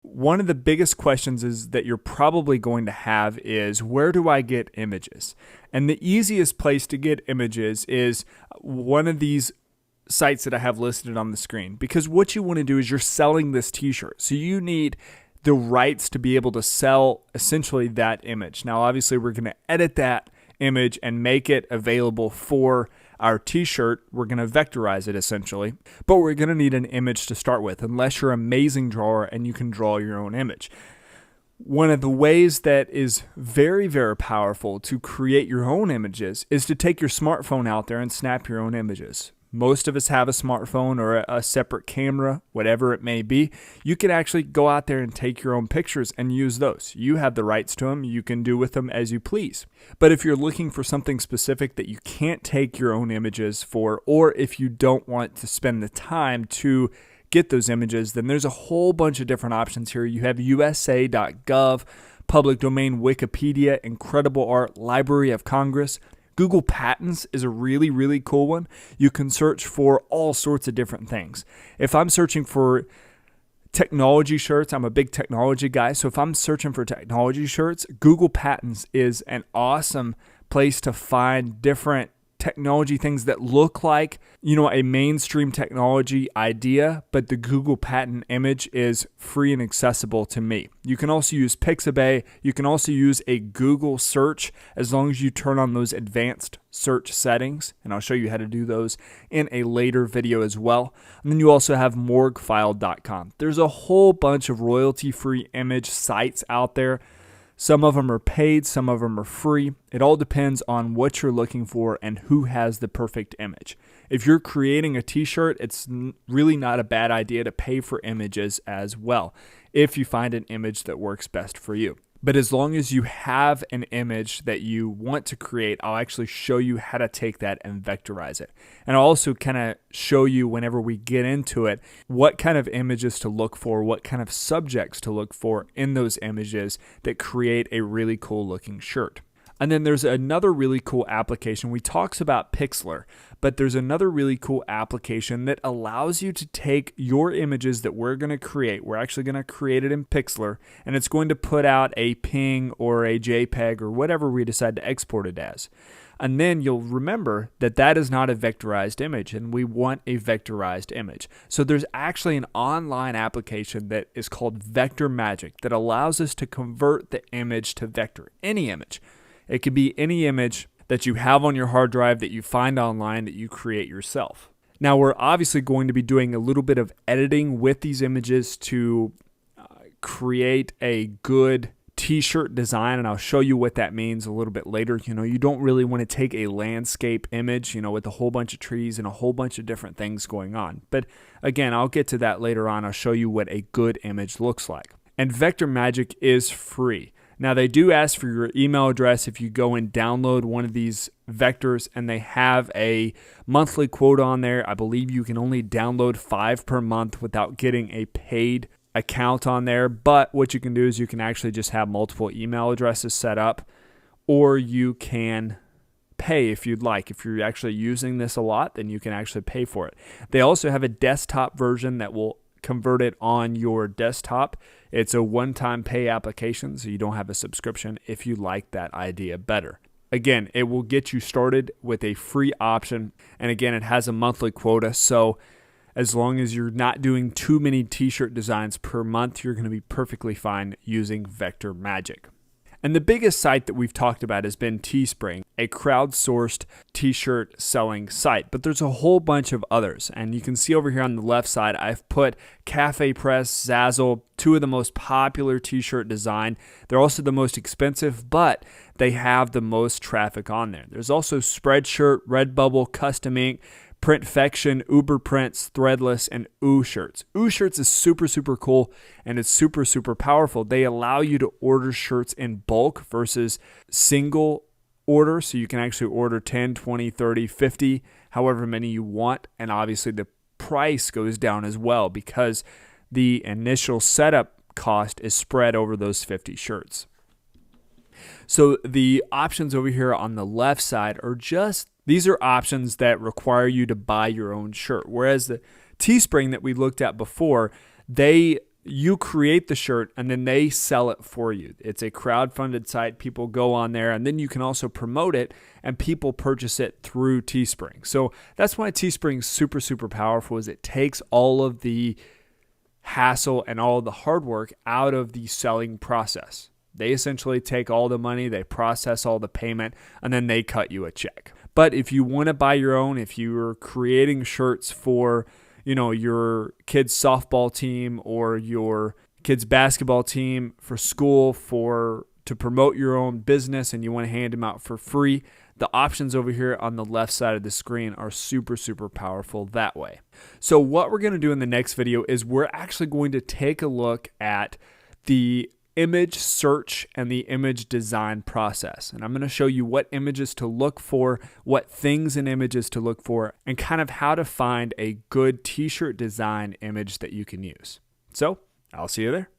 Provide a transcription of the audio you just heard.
One of the biggest questions is that you're probably going to have is, where do I get images? And the easiest place to get images is one of these sites that I have listed on the screen, because what you want to do is you're selling this t-shirt. So you need the rights to be able to sell essentially that image. Now, obviously, we're going to edit that image and make it available for our t-shirt. We're going to vectorize it essentially, but we're going to need an image to start with, unless you're an amazing drawer and you can draw your own image. One of the ways that is very, very powerful to create your own images is to take your smartphone out there and snap your own images. Most of us have a smartphone or a separate camera, whatever it may be. You can actually go out there and take your own pictures and use those. You have the rights to them. You can do with them as you please. But if you're looking for something specific that you can't take your own images for, or if you don't want to spend the time to get those images, then there's a whole bunch of different options here. You have USA.gov, public domain Wikipedia, Incredible Art, Library of Congress. Google Patents is a really, really cool one. You can search for all sorts of different things. If I'm searching for technology shirts, I'm a big technology guy, so if I'm searching for technology shirts, Google Patents is an awesome place to find different technology things that look like, a mainstream technology idea, but the Google patent image is free and accessible to me. You can also use Pixabay. You can also use a Google search as long as you turn on those advanced search settings, and I'll show you how to do those in a later video as well. And then you also have morguefile.com. There's a whole bunch of royalty-free image sites out there. Some of them are paid, some of them are free. It all depends on what you're looking for and who has the perfect image. If you're creating a t-shirt, it's really not a bad idea to pay for images as well, if you find an image that works best for you. But as long as you have an image that you want to create, I'll actually show you how to take that and vectorize it. And I'll also kind of show you, whenever we get into it, what kind of images to look for, what kind of subjects to look for in those images that create a really cool looking shirt. And then there's another really cool application. We talked about Pixlr, but there's another really cool application that allows you to take your images that we're going to create. We're actually going to create it in Pixlr, and it's going to put out a PNG or a JPEG or whatever we decide to export it as. And then you'll remember that that is not a vectorized image, and we want a vectorized image. So there's actually an online application that is called Vector Magic that allows us to convert the image to vector, any image. It could be any image that you have on your hard drive that you find online that you create yourself. Now, we're obviously going to be doing a little bit of editing with these images to create a good t-shirt design, and I'll show you what that means a little bit later. You don't really want to take a landscape image, with a whole bunch of trees and a whole bunch of different things going on. But again, I'll get to that later on. I'll show you what a good image looks like. And Vector Magic is free. Now, they do ask for your email address if you go and download one of these vectors, and they have a monthly quota on there. I believe you can only download 5 per month without getting a paid account on there. But what you can do is you can actually just have multiple email addresses set up, or you can pay if you'd like. If you're actually using this a lot, then you can actually pay for it. They also have a desktop version that will convert it on your desktop. It's a one-time pay application, so you don't have a subscription if you like that idea better. Again, it will get you started with a free option, and again, it has a monthly quota, so as long as you're not doing too many t-shirt designs per month, you're going to be perfectly fine using Vector Magic. And the biggest site that we've talked about has been Teespring, a crowdsourced t-shirt selling site. But there's a whole bunch of others. And you can see over here on the left side, I've put Cafe Press, Zazzle, 2 of the most popular t-shirt design. They're also the most expensive, but they have the most traffic on there. There's also Spreadshirt, Redbubble, Custom Ink, Printfection, Uber Prints, Threadless, and Ooh Shirts. Ooh Shirts is super, super cool, and it's super, super powerful. They allow you to order shirts in bulk versus single order, so you can actually order 10, 20, 30, 50, however many you want, and obviously the price goes down as well because the initial setup cost is spread over those 50 shirts. So the options over here on the left side are these are options that require you to buy your own shirt. Whereas the Teespring that we looked at before, they you create the shirt and then they sell it for you. It's a crowdfunded site. People go on there and then you can also promote it and people purchase it through Teespring. So that's why Teespring is super, super powerful, is it takes all of the hassle and all of the hard work out of the selling process. They essentially take all the money, they process all the payment, and then they cut you a check. But if you want to buy your own, if you're creating shirts for your kid's softball team or your kid's basketball team for school to promote your own business and you want to hand them out for free, the options over here on the left side of the screen are super, super powerful that way. So what we're going to do in the next video is we're actually going to take a look at the image search and the image design process. And I'm going to show you what images to look for, what things in images to look for, and kind of how to find a good t-shirt design image that you can use. So I'll see you there.